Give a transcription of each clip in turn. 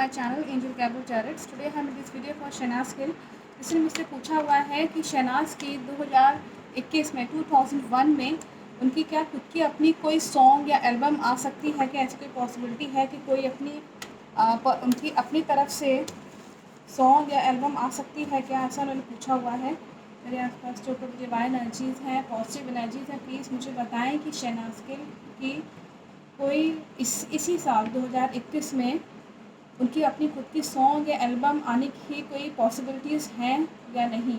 my channel Angel Gabble Jarrett. Today I made this video for Shehnaaz Gill. इसने मुझसे पूछा हुआ है कि शहनाज की 2021 में 2001 में उनकी क्या खुद की अपनी कोई सॉन्ग या एल्बम आ सकती है, क्या ऐसी कोई पॉसिबिलिटी है कि कोई उनकी अपनी तरफ से सॉन्ग या एल्बम आ सकती है क्या, ऐसा उन्होंने पूछा हुआ है. मेरे आसपास जो डिवाइन एनर्जीज़ हैं, पॉजिटिव एनर्जीज़ हैं, प्लीज़ मुझे बताएं कि शहनाज गिल की कोई इसी साल 2021 में उनकी अपनी खुद की सॉन्ग या एल्बम आने की कोई पॉसिबिलिटीज़ हैं या नहीं.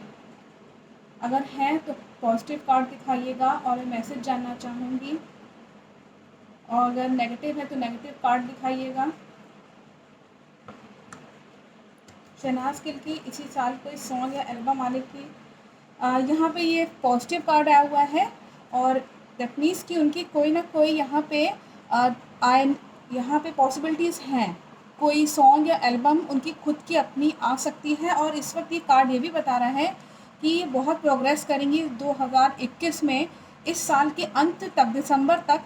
अगर हैं तो पॉजिटिव कार्ड दिखाइएगा और मैं मैसेज जानना चाहूँगी, और अगर नेगेटिव है तो नेगेटिव कार्ड दिखाइएगा. शहनाज गिल की इसी साल कोई सॉन्ग या एल्बम आने की यहाँ पे ये पॉजिटिव कार्ड आया हुआ है, और दैट मीन्स कि उनकी कोई ना कोई यहाँ पे पॉसिबिलिटीज़ हैं. कोई सॉन्ग या एल्बम उनकी खुद की अपनी आ सकती है, और इस वक्त ये कार्ड ये भी बता रहा है कि ये बहुत प्रोग्रेस करेंगी 2021 में. इस साल के अंत तक, दिसंबर तक,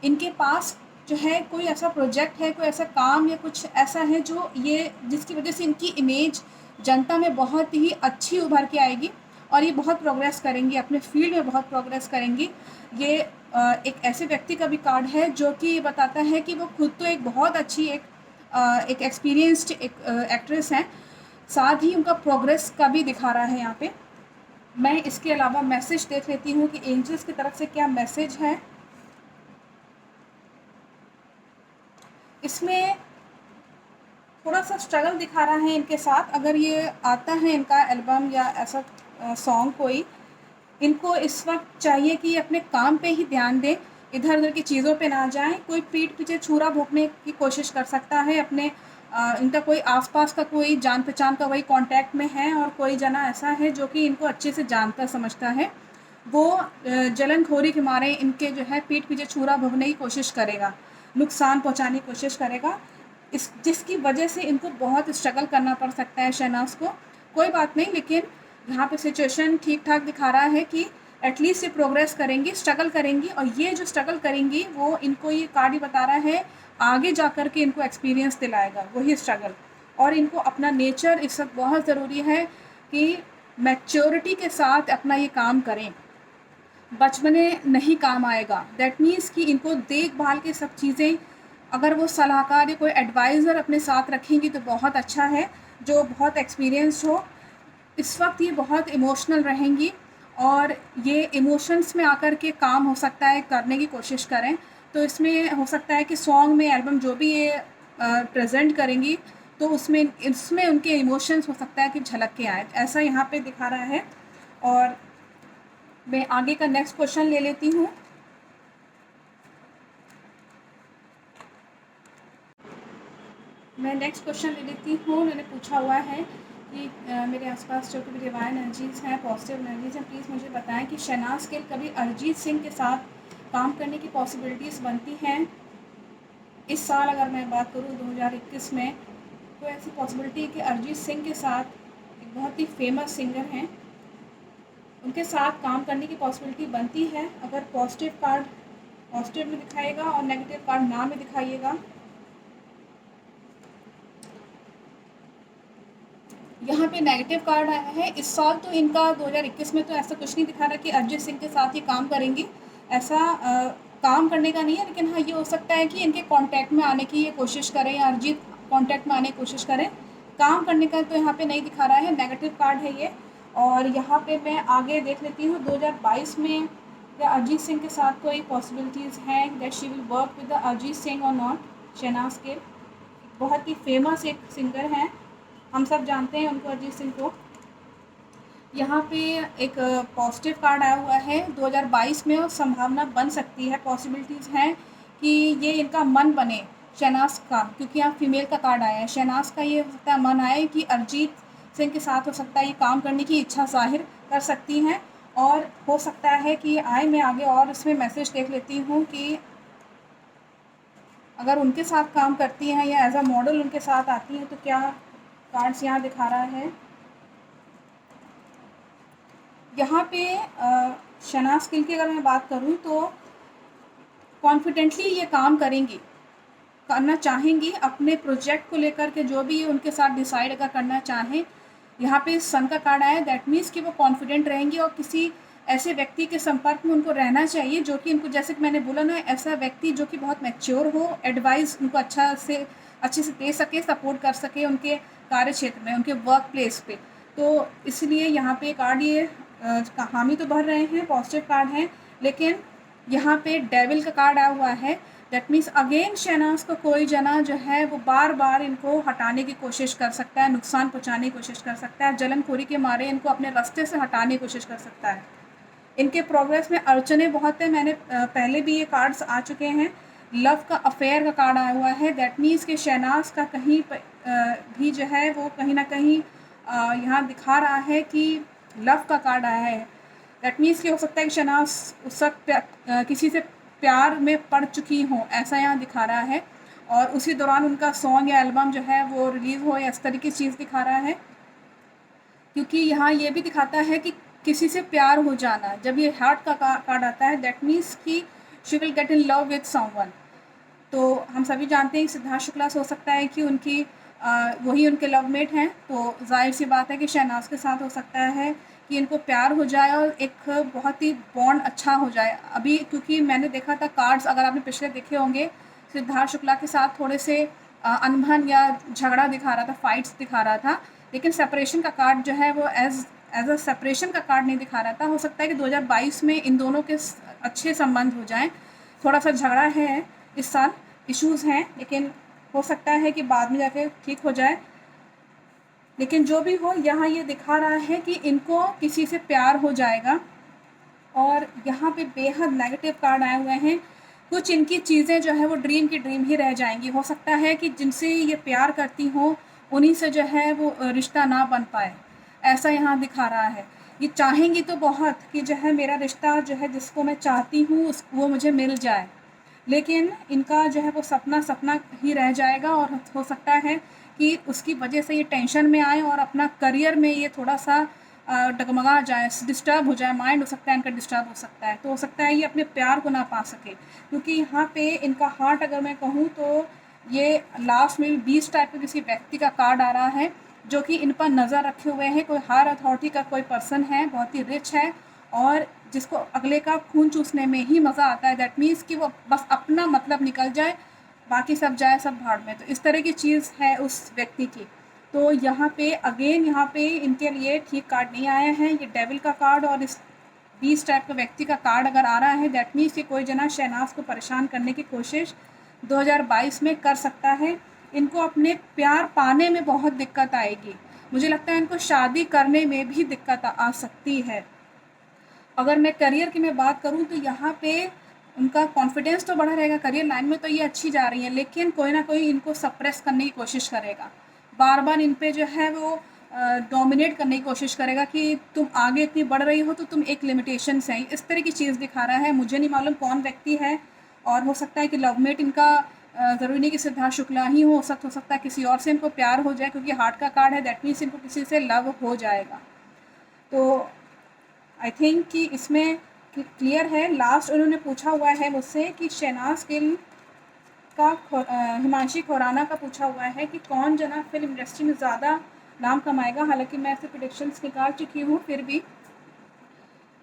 इनके पास जो है कोई ऐसा प्रोजेक्ट है, कोई ऐसा काम या कुछ ऐसा है जो ये जिसकी वजह से इनकी इमेज जनता में बहुत ही अच्छी उभर के आएगी, और ये बहुत प्रोग्रेस करेंगी, अपने फील्ड में बहुत प्रोग्रेस करेंगी. ये एक ऐसे व्यक्ति का भी कार्ड है जो कि ये बताता है कि वो खुद तो एक बहुत अच्छी एक एक्सपीरियंस्ड एक्ट्रेस हैं, साथ ही उनका प्रोग्रेस का भी दिखा रहा है यहाँ पे. मैं इसके अलावा मैसेज देख लेती हूँ कि एंजल्स की तरफ से क्या मैसेज है. इसमें थोड़ा सा स्ट्रगल दिखा रहा है इनके साथ. अगर ये आता है इनका एल्बम या ऐसा सॉन्ग कोई, इनको इस वक्त चाहिए कि अपने काम पे ही ध्यान दें, इधर उधर की चीज़ों पे ना जाएं. कोई पीठ पीछे छुरा भोंकने की कोशिश कर सकता है. अपने इनका कोई आसपास का कोई जान पहचान का वही कांटेक्ट में है, और कोई जना ऐसा है जो कि इनको अच्छे से जानता समझता है. वो जलनखोरी के मारे इनके जो है पीठ पीछे छुरा भोंकने की कोशिश करेगा, नुकसान पहुँचाने की कोशिश करेगा, जिसकी वजह से इनको बहुत स्ट्रगल करना पड़ सकता है शहनाज को. कोई बात नहीं, लेकिन यहाँ पे सिचुएशन ठीक ठाक दिखा रहा है कि एटलीस्ट ये प्रोग्रेस करेंगी, स्ट्रगल करेंगी, और ये जो स्ट्रगल करेंगी वो इनको ये कार्ड ही बता रहा है आगे जा कर के इनको एक्सपीरियंस दिलाएगा वही स्ट्रगल. और इनको अपना नेचर इस वक्त बहुत ज़रूरी है कि मैच्योरिटी के साथ अपना ये काम करें. बचपने नहीं काम आएगा. दैट मीन्स कि इनको देखभाल के सब चीज़ें, अगर वो सलाहकार या कोई एडवाइज़र अपने साथ रखेंगी तो बहुत अच्छा है, जो बहुत एक्सपीरियंस हो. इस वक्त ये बहुत इमोशनल रहेंगी, और ये इमोशंस में आकर के काम हो सकता है करने की कोशिश करें. तो इसमें हो सकता है कि सॉन्ग में, एल्बम जो भी ये प्रेजेंट करेंगी, तो इसमें उनके इमोशंस हो सकता है कि झलक के आए, ऐसा यहाँ पे दिखा रहा है. और मैं आगे का नेक्स्ट क्वेश्चन ले लेती हूँ. मैं नेक्स्ट क्वेश्चन ले लेती हूँ. उन्होंने पूछा हुआ है कि मेरे आसपास जो भी डिवाइन एनर्जीज़ हैं, पॉजिटिव एनर्जीज़ हैं, प्लीज़ मुझे बताएं कि शहनाज गिल कभी अरिजीत सिंह के साथ काम करने की पॉसिबिलिटीज़ बनती हैं इस साल. अगर मैं बात करूँ 2021 में, तो ऐसी पॉसिबिलिटी है कि अरिजीत सिंह के साथ, एक बहुत ही फेमस सिंगर हैं, उनके साथ काम करने की पॉसिबिलिटी बनती है. अगर पॉजिटिव कार्ड पॉजिटिव में दिखाइएगा और नेगेटिव कार्ड ना में दिखाइएगा. यहाँ पे नेगेटिव कार्ड आया है. इस साल तो इनका 2021 में तो ऐसा कुछ नहीं दिखा रहा कि अरिजीत सिंह के साथ ही काम करेंगी. ऐसा काम करने का नहीं है, लेकिन हाँ ये हो सकता है कि इनके कांटेक्ट में आने की ये कोशिश करें, या अरिजीत कांटेक्ट में आने की कोशिश करें. काम करने का तो यहाँ पे नहीं दिखा रहा है, नेगेटिव कार्ड है ये. और यहाँ पे मैं आगे देख लेती हूँ 2022 में क्या अरिजीत सिंह के साथ कोई पॉसिबिलिटीज़ हैं that she will work with the Arijit Singh और नॉट. शहनाज गिल बहुत ही फेमस एक सिंगर हैं, हम सब जानते हैं उनको, अरिजीत सिंह को. यहाँ पे एक पॉजिटिव कार्ड आया हुआ है 2022 में, और संभावना बन सकती है, पॉसिबिलिटीज़ हैं कि ये इनका मन बने शहनाज का, क्योंकि यहाँ फीमेल का कार्ड आया है. शहनाज का ये हो सकता है मन आए कि अरिजीत सिंह के साथ हो सकता है ये काम करने की इच्छा जाहिर कर सकती हैं, और हो सकता है कि आए. मैं आगे और इसमें मैसेज देख लेती हूँ कि अगर उनके साथ काम करती हैं या एज अ मॉडल उनके साथ आती हैं तो क्या कार्ड्स यहाँ दिखा रहा है. यहाँ पे शहनाज गिल की अगर मैं बात करूँ तो कॉन्फिडेंटली ये काम करेंगी. करना चाहेंगी अपने प्रोजेक्ट को लेकर के, जो भी उनके साथ डिसाइड अगर करना चाहें। यहाँ पे सन का कार्ड आया, दैट मीन्स कि वो कॉन्फिडेंट रहेंगी और किसी ऐसे व्यक्ति के संपर्क में उनको रहना चाहिए जो कि उनको, जैसे कि मैंने बोला ना, ऐसा व्यक्ति जो कि बहुत मैच्योर हो, एडवाइस उनको अच्छे से दे सके, सपोर्ट कर सके उनके कार्य क्षेत्र में, उनके वर्क प्लेस पे। तो इसलिए यहाँ पे कार्ड ये हामी तो भर रहे हैं, पॉजिटिव कार्ड हैं, लेकिन यहाँ पे डेविल का कार्ड आया हुआ है। दैट मीन्स अगेन शहनाज को कोई जना जो है वो बार बार इनको हटाने की कोशिश कर सकता है, नुकसान पहुँचाने की कोशिश कर सकता है, जलनखोरी के मारे इनको अपने रास्ते से हटाने की कोशिश कर सकता है। इनके प्रोग्रेस में अड़चने बहुत है, मैंने पहले भी ये कार्ड्स आ चुके हैं। लव का अफेयर का कार्ड आया हुआ है, दैट मीन्स कि शहनाज का कहीं भी जो है वो कहीं ना कहीं यहाँ दिखा रहा है कि लव का कार्ड आया है। दैट मीन्स कि हो सकता है कि शहनाज उस वक्त किसी से प्यार में पड़ चुकी हों, ऐसा यहाँ दिखा रहा है, और उसी दौरान उनका सॉन्ग या एल्बम जो है वो रिलीज़ हो, या इस तरीके की चीज़ दिखा रहा है। क्योंकि यहाँ ये भी दिखाता है कि किसी से प्यार हो जाना, जब ये हार्ट का कार्ड आता है, दैट मीन्स कि she will get in love with someone. तो हम सभी जानते हैं कि सिद्धार्थ शुक्ला से हो सकता है कि उनकी वही उनके लवमेट हैं, तो जाहिर सी बात है कि शहनाज के साथ हो सकता है कि इनको प्यार हो जाए और एक बहुत ही बॉन्ड अच्छा हो जाए। अभी क्योंकि मैंने देखा था कार्ड्स, अगर आपने पिछले देखे होंगे, सिद्धार्थ शुक्ला के साथ थोड़े से अनबन या झगड़ा दिखा रहा था, फाइट्स दिखा रहा था, लेकिन सेपरेशन का कार्ड जो है वो एज अ सेपरेशन का कार्ड नहीं दिखा रहा था। हो सकता है कि 2022 में इन दोनों के अच्छे संबंध हो जाएं। थोड़ा सा झगड़ा है इस साल, इश्यूज़ हैं, लेकिन हो सकता है कि बाद में जाके ठीक हो जाए। लेकिन जो भी हो, यहाँ ये दिखा रहा है कि इनको किसी से प्यार हो जाएगा। और यहाँ पे बेहद नेगेटिव कार्ड आए हुए हैं। कुछ इनकी चीज़ें जो है वो ड्रीम की ड्रीम ही रह जाएंगी। हो सकता है कि जिनसे ये प्यार करती हो उन्हीं से जो है वो रिश्ता ना बन पाए, ऐसा यहाँ दिखा रहा है। ये चाहेंगी तो बहुत कि जो है मेरा रिश्ता जो है जिसको मैं चाहती हूँ वो मुझे मिल जाए, लेकिन इनका जो है वो सपना सपना ही रह जाएगा। और हो सकता है कि उसकी वजह से ये टेंशन में आए और अपना करियर में ये थोड़ा सा डगमगा जाए, डिस्टर्ब हो जाए, माइंड हो सकता है इनका डिस्टर्ब हो सकता है। तो हो सकता है ये अपने प्यार को ना पा सके, क्योंकि यहाँ पे इनका हार्ट अगर मैं कहूँ तो ये लास्ट में 20 टाइप के किसी व्यक्ति का कार्ड आ रहा है जो कि इन पर नज़र रखे हुए हैं। कोई हायर अथॉरिटी का कोई पर्सन है, बहुत ही रिच है, और जिसको अगले का खून चूसने में ही मज़ा आता है। दैट मीन्स कि वो बस अपना मतलब निकल जाए, बाकी सब जाए सब भाड़ में। तो इस तरह की चीज़ है उस व्यक्ति की। तो यहाँ पे अगेन यहाँ पे इनके लिए ठीक कार्ड नहीं आया है, ये डेविल का कार्ड और इस 20 टाइप का व्यक्ति का कार्ड अगर आ रहा है, दैट मीन्स कि कोई जना शहनाज को परेशान करने की कोशिश 2022 में कर सकता है। इनको अपने प्यार पाने में बहुत दिक्कत आएगी। मुझे लगता है इनको शादी करने में भी दिक्कत आ सकती है। अगर मैं करियर की मैं बात करूं तो यहाँ पे उनका कॉन्फिडेंस तो बढ़ा रहेगा, करियर लाइन में तो ये अच्छी जा रही है, लेकिन कोई ना कोई इनको सप्रेस करने की कोशिश करेगा, बार बार इन पे जो है वो डोमिनेट करने की कोशिश करेगा कि तुम आगे इतनी बढ़ रही हो तो तुम एक लिमिटेशन से, इस तरह की चीज़ दिखा रहा है। मुझे नहीं मालूम कौन व्यक्ति है, और हो सकता है कि लवमेट इनका ज़रूरी नहीं कि सिद्धार्थ शुक्ला ही हो सकता है किसी और से इनको प्यार हो जाए, क्योंकि हार्ट का कार्ड है, दैट मीन्स इनको किसी से लव हो जाएगा। तो आई थिंक कि इसमें क्लियर है। लास्ट उन्होंने पूछा हुआ है मुझसे कि शहनाज गिल का हिमांशी खुराना का पूछा हुआ है कि कौन जना फिल्म इंडस्ट्री में ज़्यादा नाम कमाएगा। हालांकि मैं ऐसे प्रेडिक्शंस निकाल चुकी हूँ, फिर भी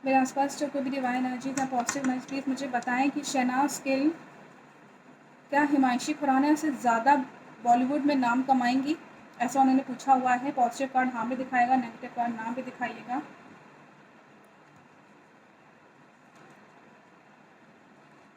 मेरे आसपास जो कोई भी डिवाइन एनर्जी या पॉजिटिव एनर्जी प्लीज़ मुझे बताएं कि शहनाज गिल क्या हिमांशी खुराना से ज़्यादा बॉलीवुड में नाम कमाएंगी, ऐसा उन्होंने पूछा हुआ है। पॉजिटिव कार्ड हाँ भी दिखाएगा, नेगेटिव कार्ड ना भी दिखाइएगा।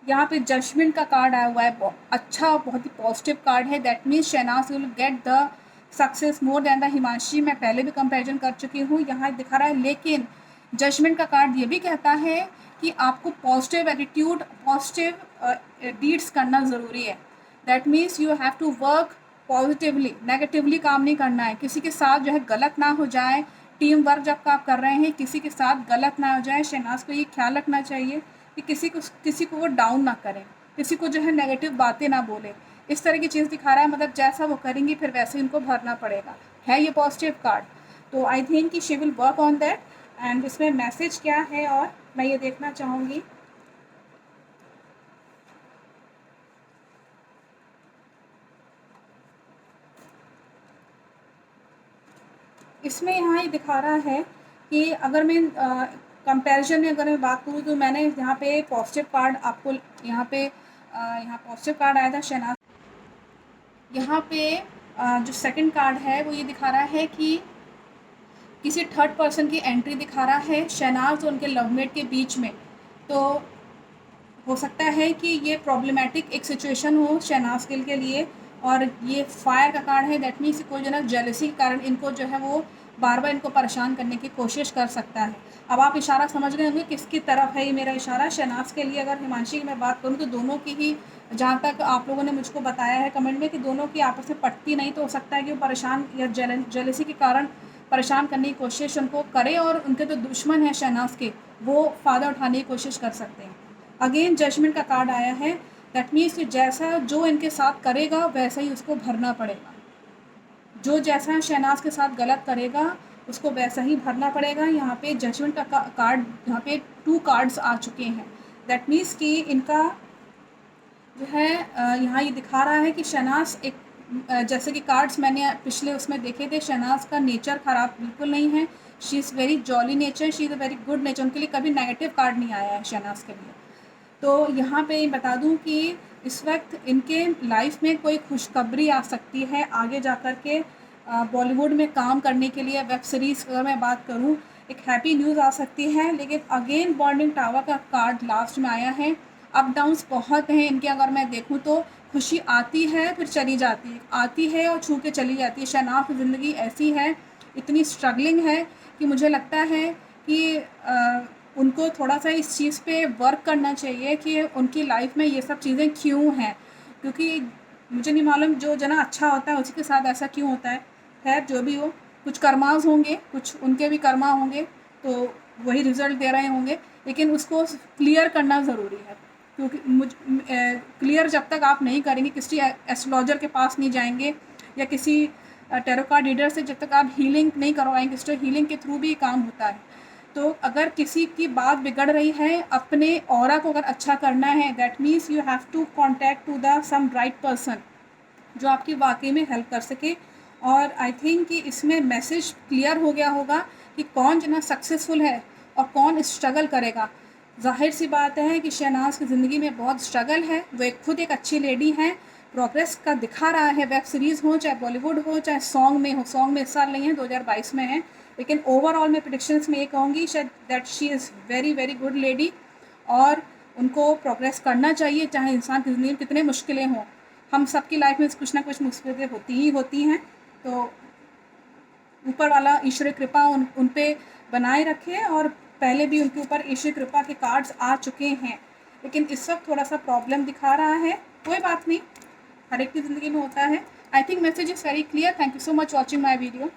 यहाँ पे जजमेंट का कार्ड आया हुआ है, अच्छा, बहुत ही पॉजिटिव कार्ड है। That means Shehnaz will get the success more than the Himanshi. मैं पहले भी कंपैरिजन कर चुकी हूँ, यहाँ दिखा रहा है। लेकिन जजमेंट का कार्ड ये भी कहता है कि आपको पॉजिटिव एटीट्यूड, पॉजिटिव डीड्स करना ज़रूरी है। That means you have to work positively, negatively काम नहीं करना है। किसी के साथ जो है गलत ना हो जाए, टीम वर्क जब आप कर रहे हैं किसी के साथ गलत ना हो जाए। शहनाज को ये ख्याल रखना चाहिए कि किसी को वो डाउन ना करें, किसी को जो है नेगेटिव बातें ना बोले, इस तरह की चीज़ दिखा रहा है। मतलब जैसा वो करेंगी फिर वैसे इनको भरना पड़ेगा, है ये पॉजिटिव कार्ड। तो आई थिंक कि she will work on that. And इसमें मैसेज क्या है और मैं ये देखना चाहूँगी। इसमें यहाँ ये दिखा रहा है कि अगर मैं कंपैरिजन में अगर मैं बात करूँ तो मैंने यहाँ पे पॉजिटिव कार्ड आपको यहाँ पे यहाँ पॉजिटिव कार्ड आया था शहनाज। यहाँ पे जो सेकंड कार्ड है वो ये दिखा रहा है कि किसी थर्ड पर्सन की एंट्री दिखा रहा है शहनाज और उनके लवमेट के बीच में। तो हो सकता है कि ये प्रॉब्लमेटिक एक सिचुएशन हो शहनाज गिल के लिए, और ये फायर का कार्ड है, दैट मीन्स कोई जो है जेलसी के कारण इनको जो है वो बार बार इनको परेशान करने की कोशिश कर सकता है। अब आप इशारा समझ गए होंगे किसकी तरफ है ये मेरा इशारा। शहनाज के लिए अगर हिमांशी की मैं बात करूँ तो दोनों की ही, जहाँ तक आप लोगों ने मुझको बताया है कमेंट में कि दोनों की आपस में पटती नहीं, तो हो सकता है कि वो परेशान या जेलसी के कारण परेशान करने की कोशिश उनको करे, और उनके जो दुश्मन हैं शहनाज के वो फ़ायदा उठाने की कोशिश कर सकते हैं। अगेन जजमेंट का कार्ड आया है, दैट मीन्स कि जैसा जो इनके साथ करेगा वैसा ही उसको भरना पड़ेगा। जो जैसा शहनाज के साथ गलत करेगा उसको वैसा ही भरना पड़ेगा। यहाँ पे जजमेंट का कार्ड, यहाँ पे 2 कार्ड्स आ चुके हैं, दैट मीन्स कि इनका जो है यहाँ ये दिखा रहा है कि शहनाज एक जैसे कि कार्ड्स मैंने पिछले उसमें देखे थे, शहनाज का नेचर ख़राब बिल्कुल नहीं है। She is very jolly nature, she is a very good nature. उनके लिए कभी नेगेटिव कार्ड नहीं आया है शहनाज के लिए। तो यहाँ पे बता दूँ कि इस वक्त इनके लाइफ में कोई खुशखबरी आ सकती है आगे जा कर के। बॉलीवुड में काम करने के लिए वेब सीरीज़ अगर मैं बात करूँ, एक हैप्पी न्यूज़ आ सकती है। लेकिन अगेन बॉन्डिंग टावर का कार्ड लास्ट में आया है। अप डाउन्स बहुत हैं इनके, अगर मैं देखूँ तो खुशी आती है फिर चली जाती है, आती है और छू के चली जाती है। शहनाज की ज़िंदगी ऐसी है, इतनी स्ट्रगलिंग है कि मुझे लगता है कि उनको थोड़ा सा इस चीज़ पे वर्क करना चाहिए कि उनकी लाइफ में ये सब चीज़ें क्यों हैं। क्योंकि मुझे नहीं मालूम जो जना अच्छा होता है उसी के साथ ऐसा क्यों होता है। खैर जो भी हो, कुछ कर्मास होंगे, कुछ उनके भी कर्मा होंगे, तो वही रिज़ल्ट दे रहे होंगे। लेकिन उसको क्लियर करना ज़रूरी है, क्योंकि क्लियर जब तक आप नहीं करेंगे, किसी एस्ट्रोलॉजर के पास नहीं जाएंगे या किसी टैरो कार्ड रीडर से जब तक आप हीलिंग नहीं करवाएंगे, तो हीलिंग के थ्रू भी काम होता है। तो अगर किसी की बात बिगड़ रही है, अपने ऑरा को अगर अच्छा करना है, that means you have to contact to the some right person जो आपकी वाकई में हेल्प कर सके। और आई थिंक कि इसमें मैसेज क्लियर हो गया होगा कि कौन जना सक्सेसफुल है और कौन स्ट्रगल करेगा। जाहिर सी बात है कि शहनाज की ज़िंदगी में बहुत स्ट्रगल है। वो खुद एक अच्छी लेडी हैं, प्रोग्रेस का दिखा रहा है, वेब सीरीज़ हो चाहे बॉलीवुड हो चाहे सॉन्ग में हो। सॉन्ग में इस साल नहीं है, 2022 में है, लेकिन ओवरऑल मैं प्रेडिक्शंस में ये कहूँगी शायद that she is very very good lady. और उनको प्रोग्रेस करना चाहिए, चाहे इंसान की ज़िंदगी में कितने मुश्किलें हों। हम सबकी लाइफ में कुछ ना कुछ मुश्किलें होती ही होती हैं। तो ऊपर वाला ईश्वरीय कृपा उन पे बनाए रखे। और पहले भी उनके ऊपर ईश्वरीय कृपा के कार्ड्स आ चुके हैं, लेकिन इस वक्त थोड़ा सा प्रॉब्लम दिखा रहा है। कोई बात नहीं, हर एक की ज़िंदगी में होता है। I think message is very clear. Thank you so much watching my video.